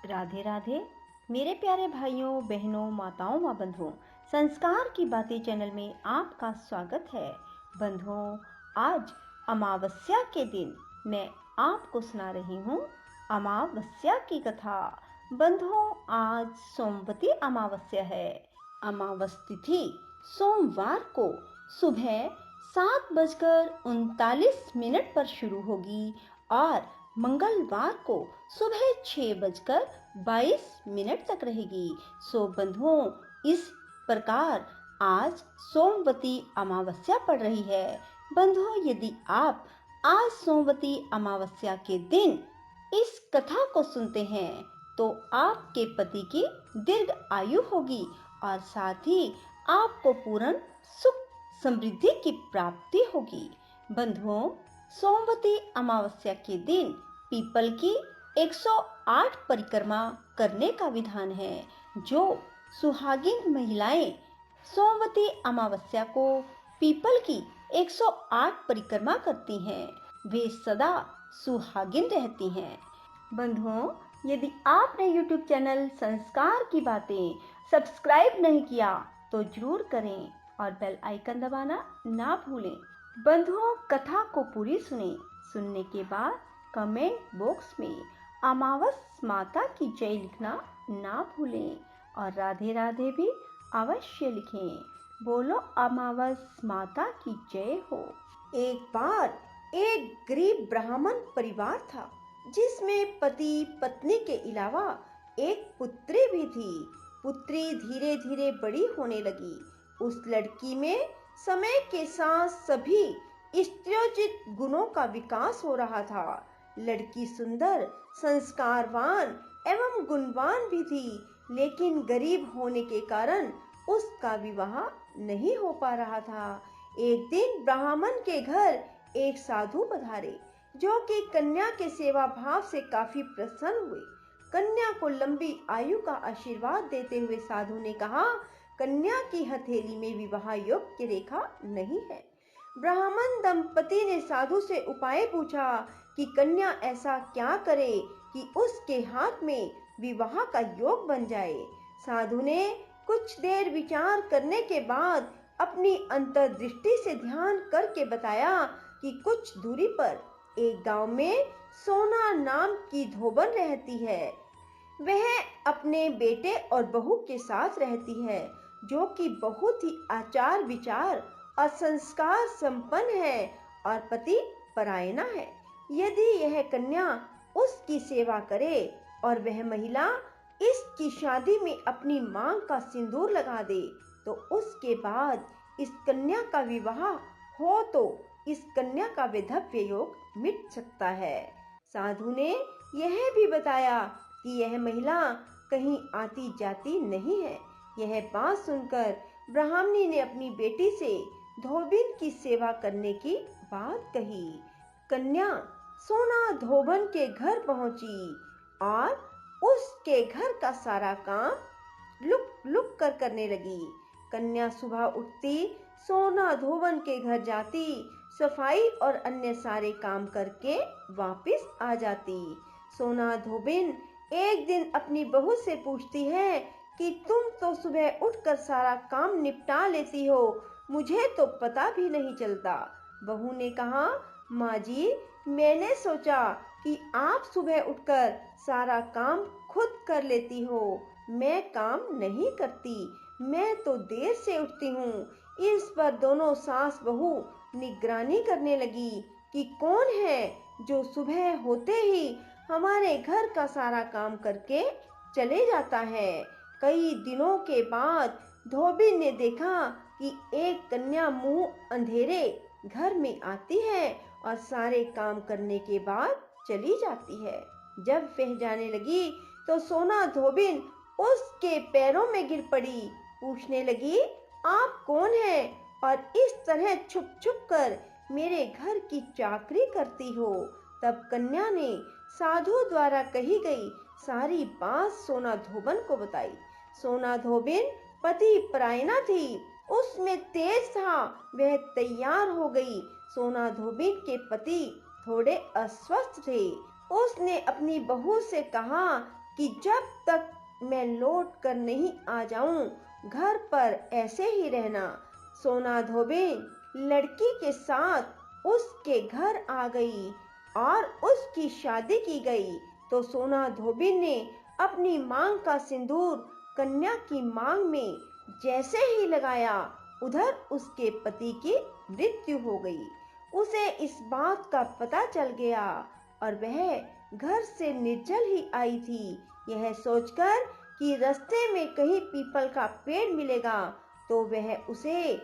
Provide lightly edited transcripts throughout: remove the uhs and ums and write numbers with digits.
राधे राधे मेरे प्यारे भाइयों बहनों माताओं व बंधुओं, संस्कार की बातें चैनल में आपका स्वागत है। बंधुओं, आज अमावस्या के दिन मैं आपको सुना रही हूँ अमावस्या की कथा। बंधुओं, आज सोमवती अमावस्या है। अमावस तिथि सोमवार को सुबह 7:39 पर शुरू होगी और मंगलवार को सुबह 6:22 तक रहेगी। सो बंधुओं, इस प्रकार आज सोमवती अमावस्या पड़ रही है। बंधुओं, यदि आप आज सोमवती अमावस्या के दिन इस कथा को सुनते हैं तो आपके पति की दीर्घ आयु होगी और साथ ही आपको पूर्ण सुख समृद्धि की प्राप्ति होगी। बंधुओं, सोमवती अमावस्या के दिन पीपल की 108 परिक्रमा करने का विधान है। जो सुहागिन महिलाएं सोमवती अमावस्या को पीपल की 108 परिक्रमा करती हैं, वे सदा सुहागिन रहती हैं। बंधुओं, यदि आपने YouTube चैनल संस्कार की बातें सब्सक्राइब नहीं किया तो जरूर करें और बेल आइकन दबाना ना भूलें। बंधुओं, कथा को पूरी सुनने के बाद कमेंट बॉक्स में अमावस माता की जय लिखना ना भूलें और राधे राधे भी अवश्य लिखें। बोलो अमावस माता की जय हो। एक बार एक गरीब ब्राह्मण परिवार था जिसमें पति पत्नी के अलावा एक पुत्री भी थी। पुत्री धीरे धीरे बड़ी होने लगी। उस लड़की में समय के साथ सभी स्त्रीयोचित गुणों का विकास हो रहा था। लड़की सुंदर, संस्कारवान एवं गुणवान भी थी, लेकिन गरीब होने के कारण उसका विवाह नहीं हो पा रहा था। एक दिन ब्राह्मण के घर एक साधु पधारे जो कि कन्या के सेवा भाव से काफी प्रसन्न हुए। कन्या को लंबी आयु का आशीर्वाद देते हुए साधु ने कहा, कन्या की हथेली में विवाह योग्य रेखा नहीं है। ब्राह्मण दंपति ने साधु से उपाय पूछा कि कन्या ऐसा क्या करे कि उसके हाथ में विवाह का योग बन जाए। साधु ने कुछ देर विचार करने के बाद अपनी अंतर्दृष्टि से ध्यान करके बताया कि कुछ दूरी पर एक गांव में सोना नाम की धोबन रहती है। वह अपने बेटे और बहू के साथ रहती है, जो कि बहुत ही आचार विचार और संस्कार संपन्न है और पति परायणा है। यदि यह कन्या उसकी सेवा करे और वह महिला इसकी शादी में अपनी मांग का सिंदूर लगा दे तो उसके बाद इस कन्या का विवाह हो तो इस कन्या का वैधव्य योग मिट सकता है। साधु ने यह भी बताया कि यह महिला कहीं आती जाती नहीं है। यह बात सुनकर ब्राह्मणी ने अपनी बेटी से धोबिन की सेवा करने की बात कही। कन्या सोना धोबन के घर पहुंची और उसके घर का सारा काम लुक लुक कर करने लगी। कन्या सुबह उठती, सोना धोबन के घर जाती, सफाई और अन्य सारे काम करके वापस आ जाती। सोना धोबिन एक दिन अपनी बहू से पूछती है कि तुम तो सुबह उठकर सारा काम निपटा लेती हो, मुझे तो पता भी नहीं चलता। बहू ने कहा, माँ जी, मैंने सोचा कि आप सुबह उठकर सारा काम खुद कर लेती हो, मैं काम नहीं करती, मैं तो देर से उठती हूँ। इस पर दोनों सास बहू निगरानी करने लगी कि कौन है जो सुबह होते ही हमारे घर का सारा काम करके चले जाता है। कई दिनों के बाद धोबी ने देखा कि एक कन्या मुंह अंधेरे घर में आती है और सारे काम करने के बाद चली जाती है। जब वह जाने लगी तो सोना धोबिन उसके पैरों में गिर पड़ी। पूछने लगी, आप कौन हैं और इस तरह छुप छुप कर मेरे घर की चाकरी करती हो। तब कन्या ने साधु द्वारा कही गई सारी बात सोना धोबन को बताई। सोना धोबिन पति परायणा थी, उसमें तेज था, वह तैयार हो गई। सोना धोबिन के पति थोड़े अस्वस्थ थे। उसने अपनी बहू से कहा कि जब तक मैं लौट कर नहीं आ जाऊं घर पर ऐसे ही रहना। सोना धोबिन लड़की के साथ उसके घर आ गई और उसकी शादी की गई। तो सोना धोबिन ने अपनी मांग का सिंदूर कन्या की मांग में जैसे ही लगाया, उधर उसके पति की मृत्यु हो गई। उसे इस बात का पता चल गया और वह घर से निर्जल ही आई थी, यह सोचकर कि रास्ते में कहीं पीपल का पेड़ मिलेगा तो वह उसे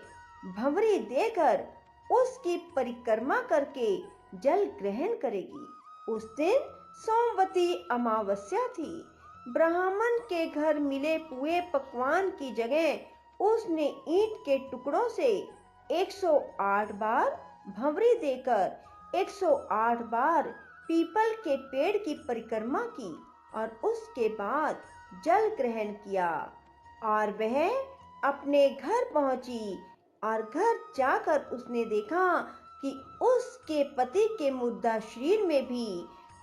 भंवरी देकर उसकी परिक्रमा करके जल ग्रहण करेगी। उस दिन सोमवती अमावस्या थी। ब्राह्मण के घर मिले पुए पकवान की जगह उसने ईंट के टुकड़ों से 108 बार भंवरी देकर 108 बार पीपल के पेड़ की परिक्रमा की और उसके बाद जल ग्रहण किया और वह अपने घर पहुंची। और घर जाकर उसने देखा कि उसके पति के मुर्दा शरीर में भी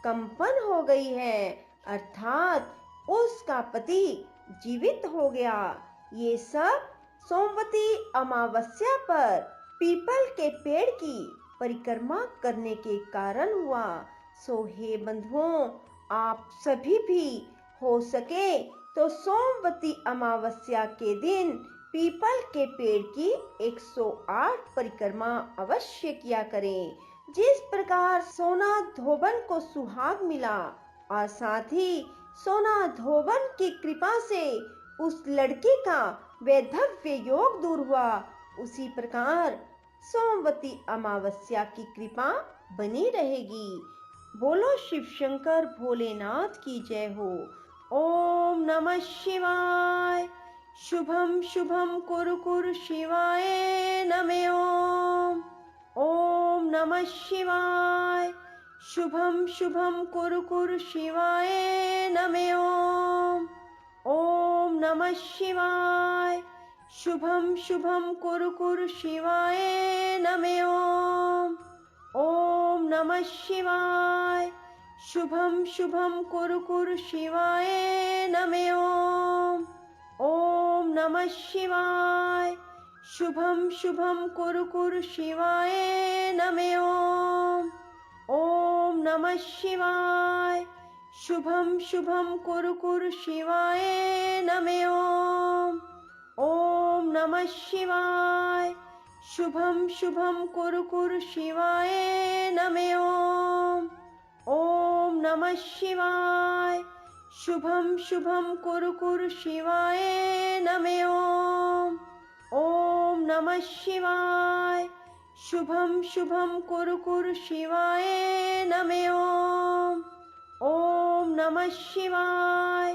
कंपन हो गई है, अर्थात उसका पति जीवित हो गया। ये सब सोमवती अमावस्या पर पीपल के पेड़ की परिक्रमा करने के कारण हुआ। सो हे बंधुओं, आप सभी भी हो सके तो सोमवती अमावस्या के दिन पीपल के पेड़ की 108 परिक्रमा अवश्य किया करें। जिस प्रकार सोना धोबन को सुहाग मिला और साथ ही सोना धोबन की कृपा से उस लड़की का वैधव्य योग दूर हुआ, उसी प्रकार सोमवती अमावस्या की कृपा बनी रहेगी। बोलो शिव शंकर भोलेनाथ की जय हो। ओम नमः शिवाय। शुभम शुभम कुरु कुरु शिवाय नमः ओम। ओम नमः शिवाय। शुभम शुभम कुरु कुरु शिवाय नमः ओम। ओम नमः शिवाय। शुभम शुभम कुरु कुरु शिवाय नमः ओम। ओम नमः शिवाय। शुभम शुभम कुरु कुरु शिवाय नमः ओम। ओम नमः शिवाय। शुभम शुभम कुरु कुरु शिवाय नमः ओम। ओम नमः शिवाय। शुभम शुभम कुरु कुरु शिवाय नमः ओम। ओम नमः शिवाय। शुभम शुभम कुरु कुरु शिवाय नमः ओम। ओम नमः शिवाय। शुभम शुभम कुरु कुरु शिवाय नमः ओम। ओम नमः शिवाय। शुभम शुभम कुरु कुरु शिवाय नमः ओम। ओम नमः शिवाय।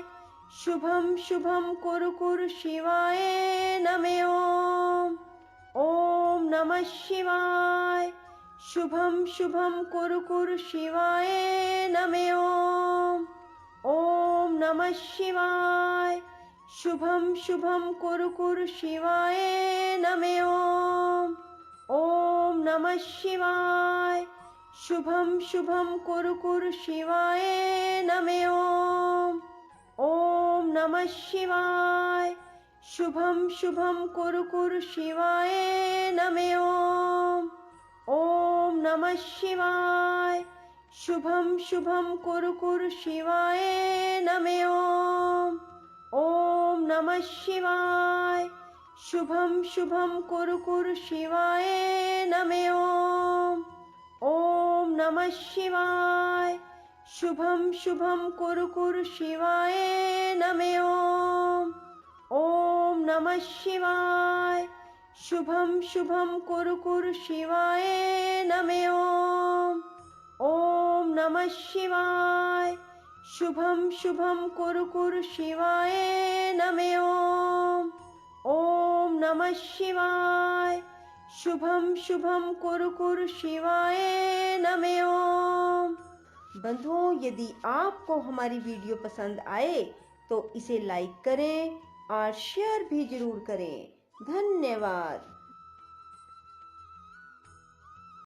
शुभम शुभम कुरु कुरु शिवाय नमः ओम। ओम नमः शिवाय। शुभम शुभम कुरु कुरु शिवाय नमः ओम। ओम नमः शिवाय। शुभम शुभम कुरु कुरु शिवाय नमः ओम। ओम नमः शिवाय। शुभम शुभम कुरु कुरु शिवाय नमः ओम। ओम नमः शिवाय। शुभम शुभम कुरु कुरु शिवाय नमः ओम। ओम नमः शिवाय। शुभम शुभम कुरु कुरु शिवाय नमः ओम। ओम नमः शिवाय। शुभम शुभम कुरु कुरु शिवाय नमः ओम। ओम नमः शिवाय। शुभम शुभम कुरु कुरु शिवाय नमः ओम। ओम नमः शिवाय। शुभम शुभम कुरु कुरु शिवाय नमः ओम। ओम नमः शिवाय। शुभम शुभम कुरु कुरु शिवाय नमः ओम। ओम नमः शिवाय। शुभम शुभम कुरु कुरु शिवाय नमः ओम। बंधुओं, यदि आपको हमारी वीडियो पसंद आए तो इसे लाइक करें और शेयर भी जरूर करें। धन्यवाद।